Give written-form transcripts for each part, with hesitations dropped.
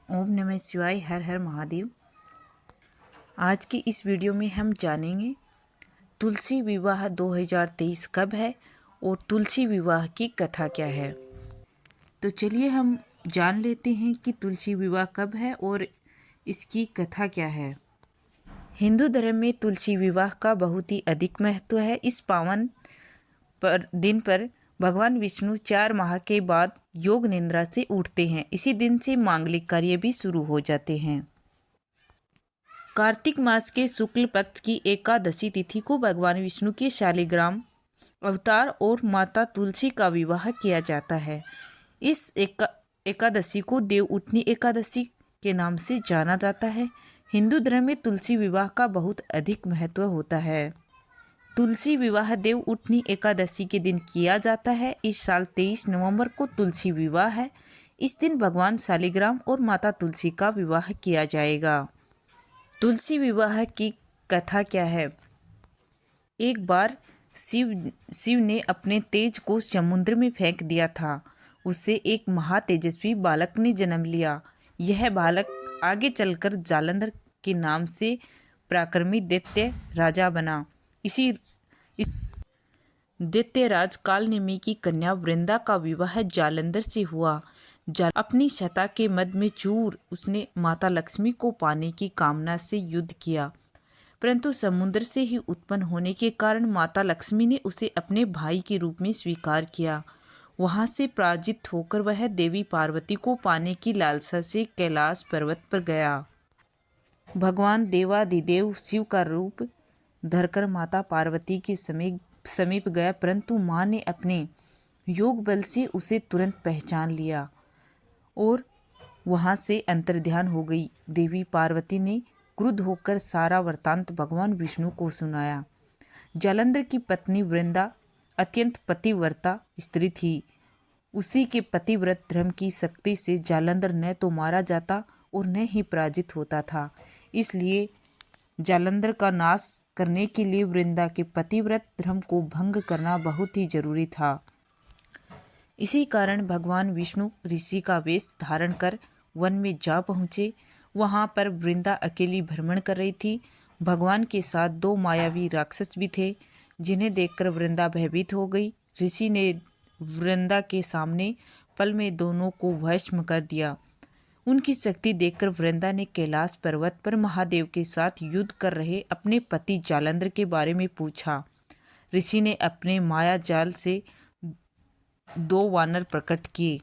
ओम नमः शिवाय। हर हर महादेव। आज की इस वीडियो में हम जानेंगे तुलसी विवाह 2023 कब है और तुलसी विवाह की कथा क्या है। तो चलिए हम जान लेते हैं कि तुलसी विवाह कब है और इसकी कथा क्या है। हिंदू धर्म में तुलसी विवाह का बहुत ही अधिक महत्व है। इस पावन दिन पर भगवान विष्णु 4 माह के बाद योग निद्रा से उठते हैं। इसी दिन से मांगलिक कार्य भी शुरू हो जाते हैं। कार्तिक मास के शुक्ल पक्ष की एकादशी तिथि को भगवान विष्णु के शालिग्राम अवतार और माता तुलसी का विवाह किया जाता है। इस एकादशी को देव उठनी एकादशी के नाम से जाना जाता है। हिंदू धर्म में तुलसी विवाह का बहुत अधिक महत्व होता है। तुलसी विवाह देव उठनी एकादशी के दिन किया जाता है। इस साल 23 नवंबर को तुलसी विवाह है। इस दिन भगवान शालिग्राम और माता तुलसी का विवाह किया जाएगा। तुलसी विवाह की कथा क्या है। एक बार शिव ने अपने तेज को समुद्र में फेंक दिया था। उससे एक महातेजस्वी बालक ने जन्म लिया। यह बालक आगे चलकर जालंधर के नाम से पराक्रमी दैत्य राजा बना। इसी दैत्यराज कालनेमी की कन्या वृंदा का विवाह जालंधर से हुआ। अपनी सत्ता के मद में चूर उसने माता लक्ष्मी को पाने की कामना से युद्ध किया, परंतु समुद्र से ही उत्पन्न होने के कारण माता लक्ष्मी ने उसे अपने भाई के रूप में स्वीकार किया। वहां से पराजित होकर वह देवी पार्वती को पाने की लालसा से कैलाश पर्वत पर गया। भगवान देवाधिदेव शिव का रूप धरकर माता पार्वती के समीप गया, परंतु माँ ने अपने योग बल से उसे तुरंत पहचान लिया और वहां से अंतर्ध्यान हो गई। देवी पार्वती ने क्रुद्ध होकर सारा वृत्तांत भगवान विष्णु को सुनाया। जालंधर की पत्नी वृंदा अत्यंत पतिव्रता स्त्री थी। उसी के पतिव्रत धर्म की शक्ति से जालंधर न तो मारा जाता और न ही पराजित होता था। इसलिए जालंधर का नाश करने के लिए वृंदा के पतिव्रत धर्म को भंग करना बहुत ही जरूरी था। इसी कारण भगवान विष्णु ऋषि का वेश धारण कर वन में जा पहुँचे। वहाँ पर वृंदा अकेली भ्रमण कर रही थी। भगवान के साथ 2 मायावी राक्षस भी थे, जिन्हें देखकर वृंदा भयभीत हो गई। ऋषि ने वृंदा के सामने पल में दोनों को भस्म कर दिया। उनकी शक्ति देखकर वृंदा ने कैलाश पर्वत पर महादेव के साथ युद्ध कर रहे अपने पति जालंधर के बारे में पूछा। ऋषि ने अपने माया जाल से 2 वानर प्रकट किए।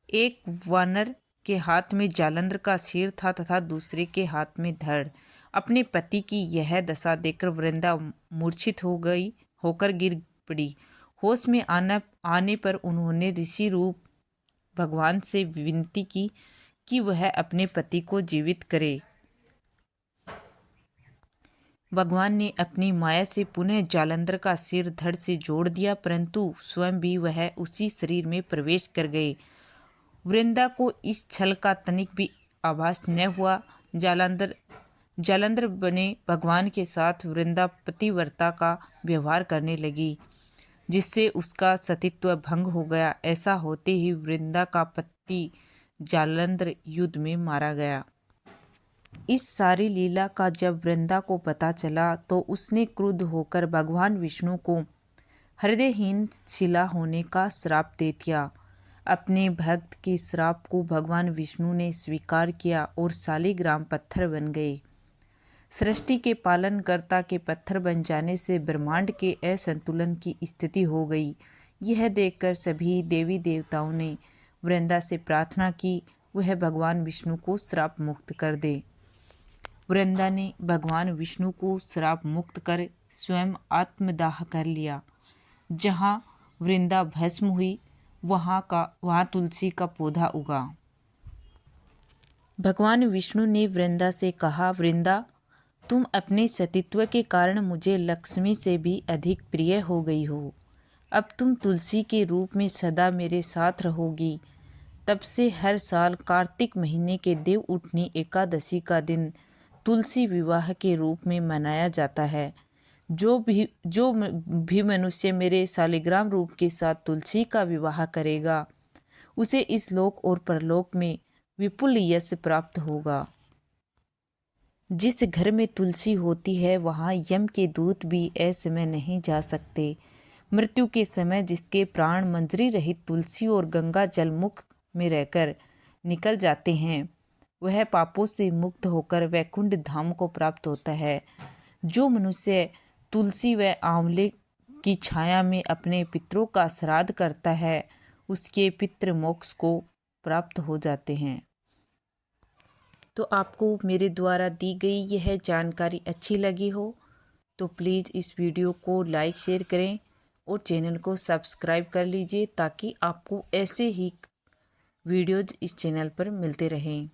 एक वानर के हाथ में जालंधर का सिर था तथा दूसरे के हाथ में धड़। अपने पति की यह दशा देखकर वृंदा मूर्छित होकर गिर पड़ी। होश में आने पर उन्होंने ऋषि रूप भगवान से विनती की कि वह अपने पति को जीवित करे। भगवान ने अपनी माया से पुनः जालंधर का सिर धड़ से जोड़ दिया, परंतु स्वयं भी वह उसी शरीर में प्रवेश कर गए। वृंदा को इस छल का तनिक भी आभास न हुआ। जालंधर बने भगवान के साथ वृंदा पतिव्रता का व्यवहार करने लगी, जिससे उसका सतीत्व भंग हो गया। ऐसा होते ही वृंदा का पति जालंधर युद्ध में मारा गया। इस सारी लीला का जब वृंदा को पता चला तो उसने क्रुद्ध होकर भगवान विष्णु को हृदयहीन शिला होने का श्राप दे दिया। अपने भक्त के श्राप को भगवान विष्णु ने स्वीकार किया और शालिग्राम पत्थर बन गए। सृष्टि के पालनकर्ता के पत्थर बन जाने से ब्रह्मांड के असंतुलन की स्थिति हो गई। यह देखकर सभी देवी देवताओं ने वृंदा से प्रार्थना की वह भगवान विष्णु को श्राप मुक्त कर दे। वृंदा ने भगवान विष्णु को श्राप मुक्त कर स्वयं आत्मदाह कर लिया। जहाँ वृंदा भस्म हुई वहाँ तुलसी का पौधा उगा। भगवान विष्णु ने वृंदा से कहा, वृंदा, तुम अपने सतीत्व के कारण मुझे लक्ष्मी से भी अधिक प्रिय हो गई हो। अब तुम तुलसी के रूप में सदा मेरे साथ रहोगी। तब से हर साल कार्तिक महीने के देव उठनी एकादशी का दिन तुलसी विवाह के रूप में मनाया जाता है। जो भी मनुष्य मेरे शालिग्राम रूप के साथ तुलसी का विवाह करेगा, उसे इस लोक और परलोक में विपुल यश प्राप्त होगा। जिस घर में तुलसी होती है वहाँ यम के दूत भी असमय नहीं जा सकते। मृत्यु के समय जिसके प्राण मंजरी रहित तुलसी और गंगा जल मुख में रहकर निकल जाते हैं, वह पापों से मुक्त होकर वैकुंठ धाम को प्राप्त होता है। जो मनुष्य तुलसी व आंवले की छाया में अपने पितरों का श्राद्ध करता है, उसके पितृ मोक्ष को प्राप्त हो जाते हैं। तो आपको मेरे द्वारा दी गई यह जानकारी अच्छी लगी हो तो प्लीज़ इस वीडियो को लाइक शेयर करें और चैनल को सब्सक्राइब कर लीजिए, ताकि आपको ऐसे ही वीडियोज़ इस चैनल पर मिलते रहें।